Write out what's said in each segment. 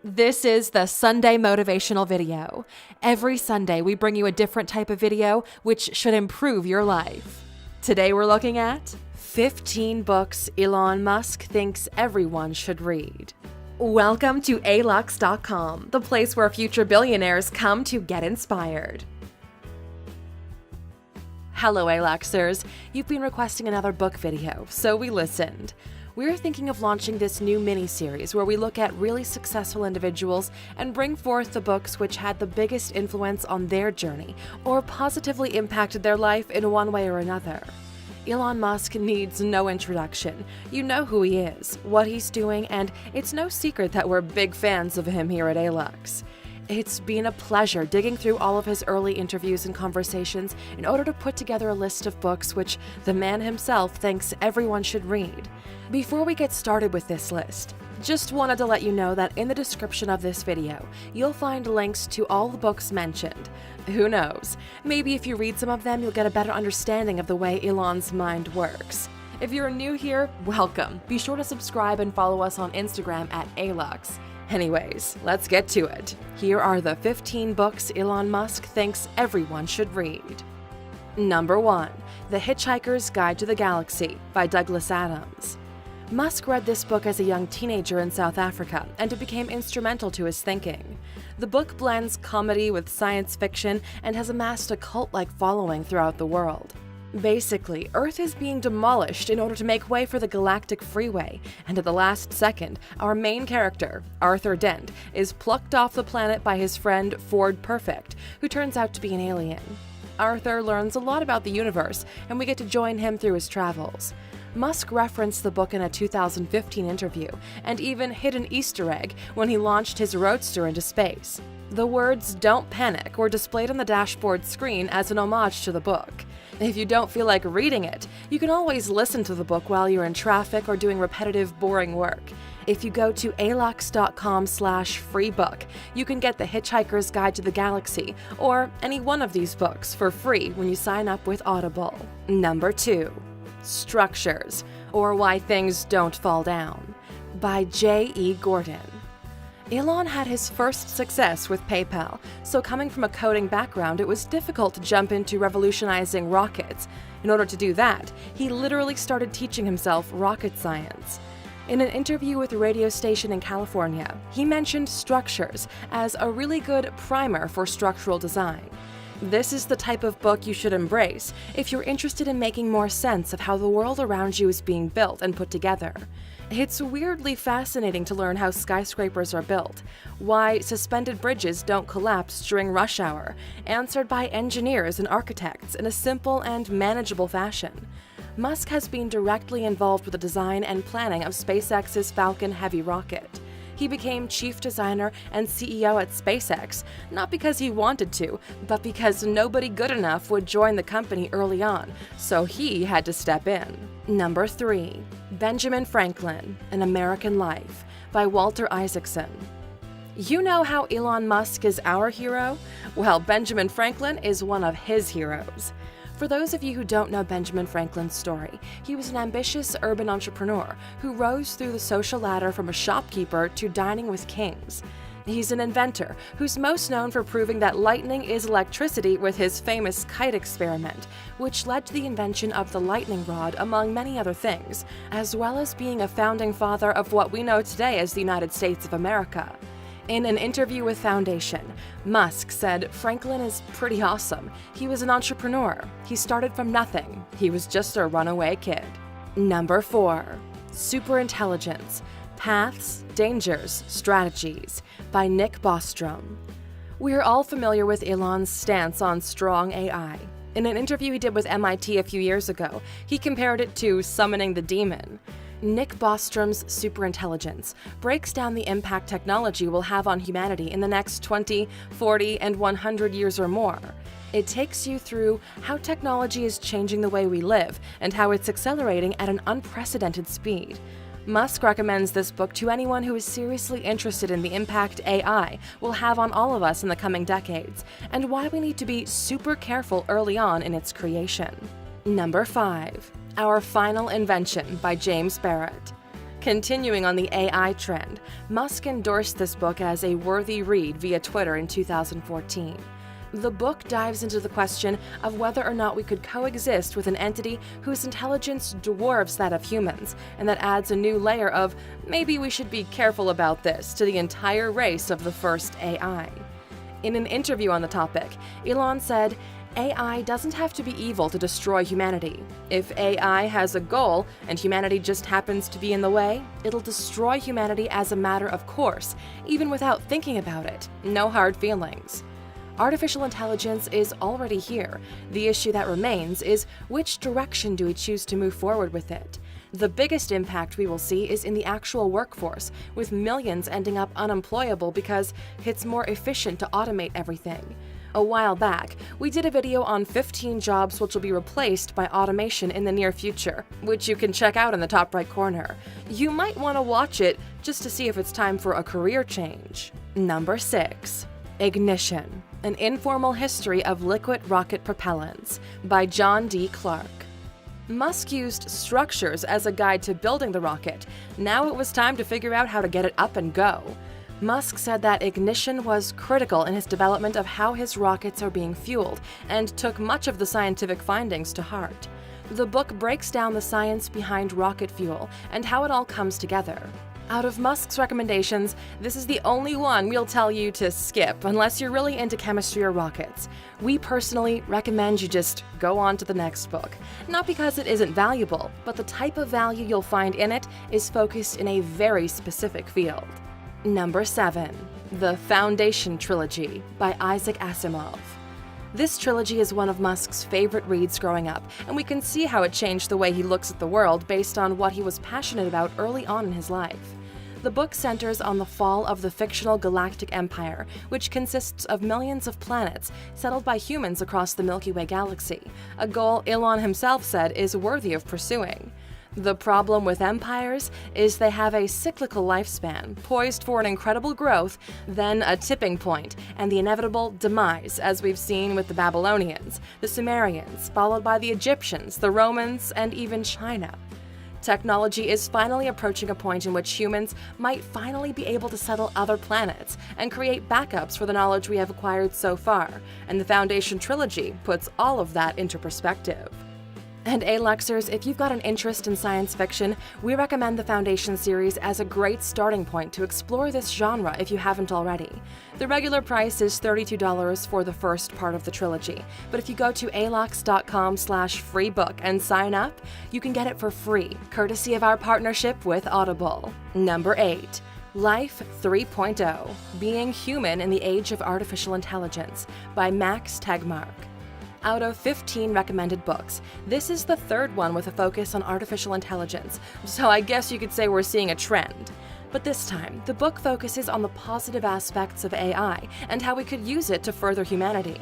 This is the Sunday Motivational Video. Every Sunday, we bring you a different type of video which should improve your life. Today, we're looking at 15 books Elon Musk thinks everyone should read. Welcome to alux.com, the place where future billionaires come to get inspired. Hello, Aluxers. You've been requesting another book video, so we listened. We're thinking of launching this new mini-series where we look at really successful individuals and bring forth the books which had the biggest influence on their journey or positively impacted their life in one way or another. Elon Musk needs no introduction. You know who he is, what he's doing, and it's no secret that we're big fans of him here at Alux. It's been a pleasure digging through all of his early interviews and conversations in order to put together a list of books which the man himself thinks everyone should read. Before we get started with this list, just wanted to let you know that in the description of this video, you'll find links to all the books mentioned. Who knows? Maybe if you read some of them, you'll get a better understanding of the way Elon's mind works. If you're new here, welcome. Be sure to subscribe and follow us on Instagram at Alux. Anyways, let's get to it. Here are the 15 books Elon Musk thinks everyone should read. Number 1. The Hitchhiker's Guide to the Galaxy by Douglas Adams. Musk read this book as a young teenager in South Africa, and it became instrumental to his thinking. The book blends comedy with science fiction and has amassed a cult-like following throughout the world. Basically, Earth is being demolished in order to make way for the Galactic Freeway, and at the last second, our main character, Arthur Dent, is plucked off the planet by his friend Ford Perfect, who turns out to be an alien. Arthur learns a lot about the universe, and we get to join him through his travels. Musk referenced the book in a 2015 interview, and even hid an Easter egg when he launched his Roadster into space. The words "Don't Panic" were displayed on the dashboard screen as an homage to the book. If you don't feel like reading it, you can always listen to the book while you're in traffic or doing repetitive, boring work. If you go to alux.com/freebook, you can get The Hitchhiker's Guide to the Galaxy or any one of these books for free when you sign up with Audible. Number 2. Structures, or Why Things Don't Fall Down, by J.E. Gordon. Elon had his first success with PayPal, so coming from a coding background, it was difficult to jump into revolutionizing rockets. In order to do that, he literally started teaching himself rocket science. In an interview with a radio station in California, he mentioned Structures as a really good primer for structural design. This is the type of book you should embrace if you're interested in making more sense of how the world around you is being built and put together. It's weirdly fascinating to learn how skyscrapers are built, why suspended bridges don't collapse during rush hour, answered by engineers and architects in a simple and manageable fashion. Musk has been directly involved with the design and planning of SpaceX's Falcon Heavy rocket. He became chief designer and CEO at SpaceX, not because he wanted to, but because nobody good enough would join the company early on, so he had to step in. Number 3. Benjamin Franklin, An American Life, by Walter Isaacson. You know how Elon Musk is our hero? Well, Benjamin Franklin is one of his heroes. For those of you who don't know Benjamin Franklin's story, he was an ambitious urban entrepreneur who rose through the social ladder from a shopkeeper to dining with kings. He's an inventor who's most known for proving that lightning is electricity with his famous kite experiment, which led to the invention of the lightning rod, among many other things, as well as being a founding father of what we know today as the United States of America. In an interview with Foundation, Musk said Franklin is pretty awesome. He was an entrepreneur. He started from nothing. He was just a runaway kid. Number 4. Superintelligence, Paths, Dangers, Strategies, by Nick Bostrom. We are all familiar with Elon's stance on strong AI. In an interview he did with MIT a few years ago, he compared it to summoning the demon. Nick Bostrom's Superintelligence breaks down the impact technology will have on humanity in the next 20, 40, and 100 years or more. It takes you through how technology is changing the way we live and how it's accelerating at an unprecedented speed. Musk recommends this book to anyone who is seriously interested in the impact AI will have on all of us in the coming decades, and why we need to be super careful early on in its creation. Number 5. Our Final Invention by James Barrett. Continuing on the AI trend, Musk endorsed this book as a worthy read via Twitter in 2014. The book dives into the question of whether or not we could coexist with an entity whose intelligence dwarfs that of humans, and that adds a new layer of maybe we should be careful about this to the entire race of the first AI. In an interview on the topic, Elon said, AI doesn't have to be evil to destroy humanity. If AI has a goal and humanity just happens to be in the way, it'll destroy humanity as a matter of course, even without thinking about it. No hard feelings. Artificial intelligence is already here. The issue that remains is which direction do we choose to move forward with it? The biggest impact we will see is in the actual workforce, with millions ending up unemployable because it's more efficient to automate everything. A while back, we did a video on 15 jobs which will be replaced by automation in the near future, which you can check out in the top right corner. You might want to watch it just to see if it's time for a career change. Number 6. Ignition, an informal history of liquid rocket propellants by John D. Clark. Musk used structures as a guide to building the rocket. Now it was time to figure out how to get it up and go. Musk said that ignition was critical in his development of how his rockets are being fueled, and took much of the scientific findings to heart. The book breaks down the science behind rocket fuel and how it all comes together. Out of Musk's recommendations, this is the only one we'll tell you to skip unless you're really into chemistry or rockets. We personally recommend you just go on to the next book. Not because it isn't valuable, but the type of value you'll find in it is focused in a very specific field. Number 7. The Foundation Trilogy by Isaac Asimov. This trilogy is one of Musk's favorite reads growing up, and we can see how it changed the way he looks at the world based on what he was passionate about early on in his life. The book centers on the fall of the fictional galactic empire, which consists of millions of planets settled by humans across the Milky Way galaxy, a goal Elon himself said is worthy of pursuing. The problem with empires is they have a cyclical lifespan, poised for an incredible growth, then a tipping point, and the inevitable demise, as we've seen with the Babylonians, the Sumerians, followed by the Egyptians, the Romans, and even China. Technology is finally approaching a point in which humans might finally be able to settle other planets and create backups for the knowledge we have acquired so far, and the Foundation Trilogy puts all of that into perspective. And Aluxers, if you've got an interest in science fiction, we recommend the Foundation series as a great starting point to explore this genre if you haven't already. The regular price is $32 for the first part of the trilogy, but if you go to alux.com/freebook and sign up, you can get it for free, courtesy of our partnership with Audible. Number 8. Life 3.0, Being Human in the Age of Artificial Intelligence by Max Tegmark. Out of 15 recommended books, this is the third one with a focus on artificial intelligence, so I guess you could say we're seeing a trend. But this time, the book focuses on the positive aspects of AI and how we could use it to further humanity.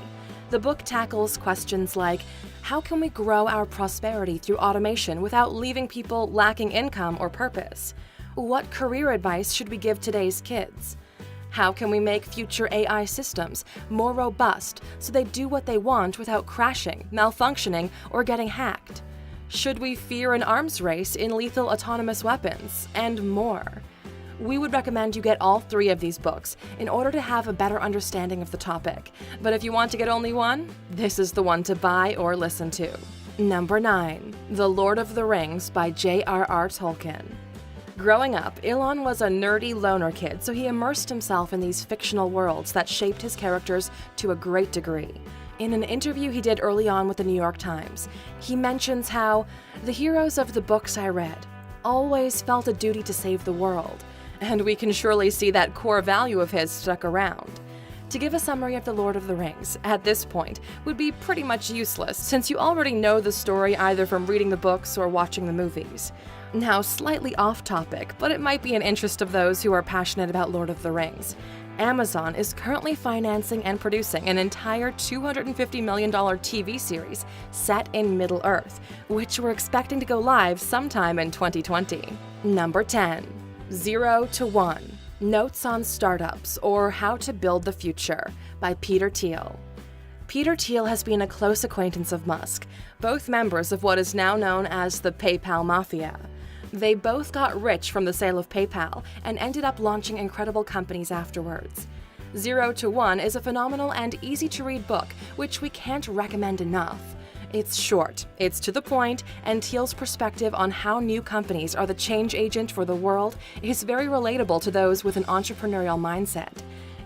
The book tackles questions like, how can we grow our prosperity through automation without leaving people lacking income or purpose? What career advice should we give today's kids? How can we make future AI systems more robust so they do what they want without crashing, malfunctioning, or getting hacked? Should we fear an arms race in lethal autonomous weapons? And more. We would recommend you get all 3 of these books in order to have a better understanding of the topic. But if you want to get only one, this is the one to buy or listen to. Number 9. The Lord of the Rings by J.R.R. Tolkien. Growing up, Elon was a nerdy loner kid, so he immersed himself in these fictional worlds that shaped his characters to a great degree. In an interview he did early on with the New York Times, he mentions how, "The heroes of the books I read always felt a duty to save the world," and we can surely see that core value of his stuck around. To give a summary of The Lord of the Rings, at this point, would be pretty much useless, since you already know the story either from reading the books or watching the movies. Now, slightly off topic, but it might be in interest of those who are passionate about Lord of the Rings. Amazon is currently financing and producing an entire $250 million TV series set in Middle-earth, which we're expecting to go live sometime in 2020. Number 10. 0 to 1. Notes on Startups, or How to Build the Future, by Peter Thiel. Peter Thiel has been a close acquaintance of Musk, both members of what is now known as the PayPal Mafia. They both got rich from the sale of PayPal and ended up launching incredible companies afterwards. 0 to 1 is a phenomenal and easy-to-read book, which we can't recommend enough. It's short, it's to the point, and Teal's perspective on how new companies are the change agent for the world is very relatable to those with an entrepreneurial mindset.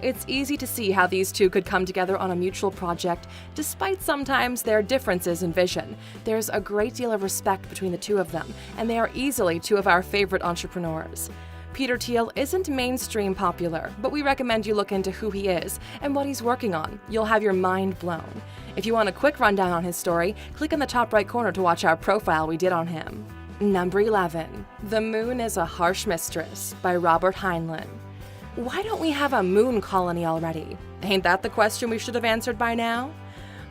It's easy to see how these two could come together on a mutual project, despite sometimes their differences in vision. There's a great deal of respect between the two of them, and they are easily two of our favorite entrepreneurs. Peter Thiel isn't mainstream popular, but we recommend you look into who he is and what he's working on. You'll have your mind blown. If you want a quick rundown on his story, click in the top right corner to watch our profile we did on him. Number 11. The Moon is a Harsh Mistress by Robert Heinlein. Why don't we have a moon colony already? Ain't that the question we should have answered by now?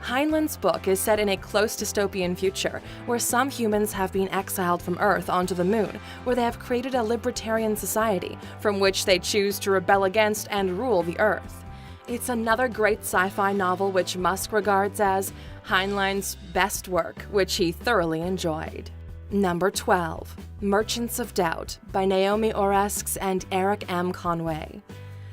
Heinlein's book is set in a close dystopian future where some humans have been exiled from Earth onto the Moon, where they have created a libertarian society from which they choose to rebel against and rule the Earth. It's another great sci-fi novel which Musk regards as Heinlein's best work, which he thoroughly enjoyed. Number 12. Merchants of Doubt by Naomi Oreskes and Eric M. Conway.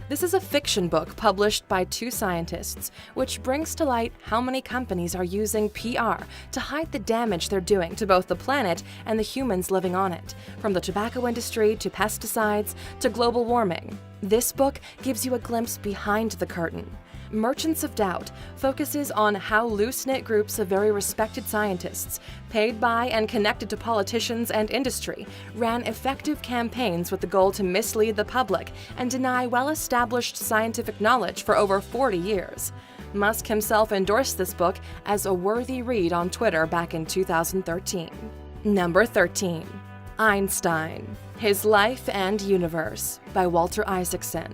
This is a fiction book published by two scientists, which brings to light how many companies are using PR to hide the damage they're doing to both the planet and the humans living on it, from the tobacco industry to pesticides to global warming. This book gives you a glimpse behind the curtain. Merchants of Doubt focuses on how loose-knit groups of very respected scientists, paid by and connected to politicians and industry, ran effective campaigns with the goal to mislead the public and deny well-established scientific knowledge for over 40 years. Musk himself endorsed this book as a worthy read on Twitter back in 2013. Number 13. Einstein: His Life and Universe by Walter Isaacson.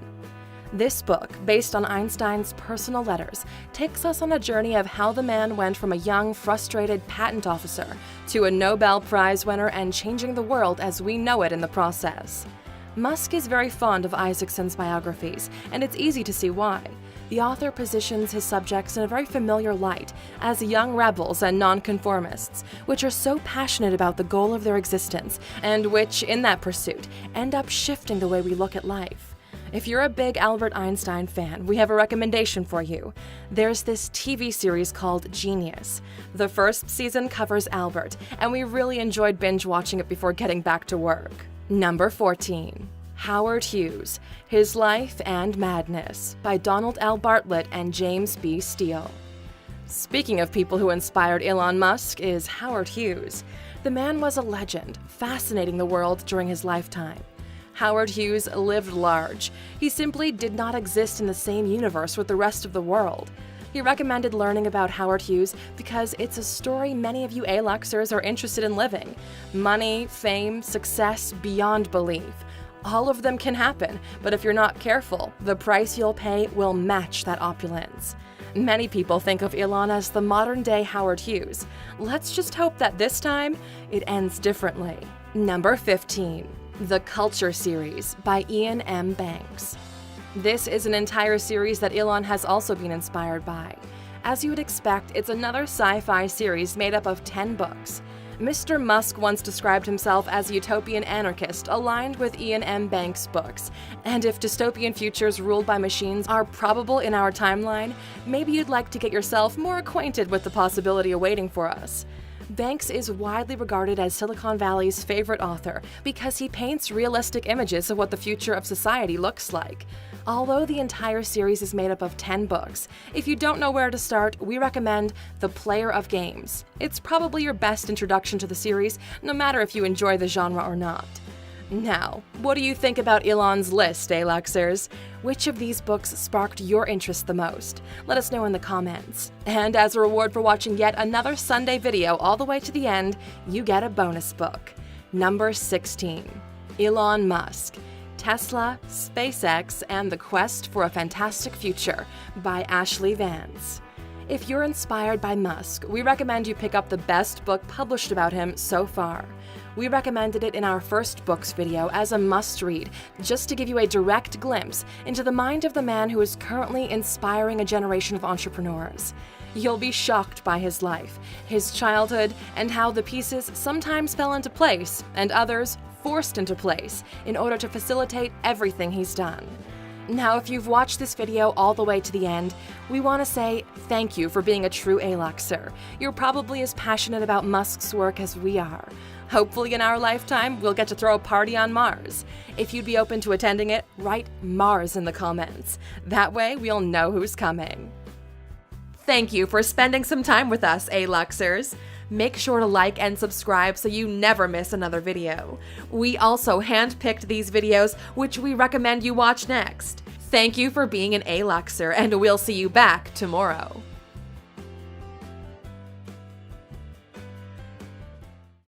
This book, based on Einstein's personal letters, takes us on a journey of how the man went from a young, frustrated patent officer to a Nobel Prize winner and changing the world as we know it in the process. Musk is very fond of Isaacson's biographies, and it's easy to see why. The author positions his subjects in a very familiar light as young rebels and nonconformists, which are so passionate about the goal of their existence, and which, in that pursuit, end up shifting the way we look at life. If you're a big Albert Einstein fan, we have a recommendation for you. There's this TV series called Genius. The first season covers Albert, and we really enjoyed binge-watching it before getting back to work. Number 14. Howard Hughes: His Life and Madness by Donald L. Bartlett and James B. Steele. Speaking of people who inspired Elon Musk is Howard Hughes. The man was a legend, fascinating the world during his lifetime. Howard Hughes lived large. He simply did not exist in the same universe with the rest of the world. He recommended learning about Howard Hughes because it's a story many of you A-Luxers are interested in living. Money, fame, success beyond belief. All of them can happen, but if you're not careful, the price you'll pay will match that opulence. Many people think of Elon as the modern-day Howard Hughes. Let's just hope that this time, it ends differently. Number 15. The Culture Series by Ian M. Banks. This is an entire series that Elon has also been inspired by. As you would expect, it's another sci-fi series made up of 10 books. Mr. Musk once described himself as a utopian anarchist aligned with Ian M. Banks' books, and if dystopian futures ruled by machines are probable in our timeline, maybe you'd like to get yourself more acquainted with the possibility awaiting for us. Banks is widely regarded as Silicon Valley's favorite author because he paints realistic images of what the future of society looks like. Although the entire series is made up of 10 books, if you don't know where to start, we recommend The Player of Games. It's probably your best introduction to the series, no matter if you enjoy the genre or not. Now, what do you think about Elon's list, A-Luxers? Which of these books sparked your interest the most? Let us know in the comments. And as a reward for watching yet another Sunday video all the way to the end, you get a bonus book. Number 16. Elon Musk: Tesla, SpaceX, and the Quest for a Fantastic Future by Ashley Vance. If you're inspired by Musk, we recommend you pick up the best book published about him so far. We recommended it in our first books video as a must-read, just to give you a direct glimpse into the mind of the man who is currently inspiring a generation of entrepreneurs. You'll be shocked by his life, his childhood, and how the pieces sometimes fell into place and others forced into place in order to facilitate everything he's done. Now, if you've watched this video all the way to the end, we want to say thank you for being a true A-Luxer. You're probably as passionate about Musk's work as we are. Hopefully in our lifetime, we'll get to throw a party on Mars. If you'd be open to attending it, write Mars in the comments. That way, we'll know who's coming. Thank you for spending some time with us, A-Luxers. Make sure to like and subscribe so you never miss another video. We also handpicked these videos, which we recommend you watch next. Thank you for being an A-Luxer, and we'll see you back tomorrow.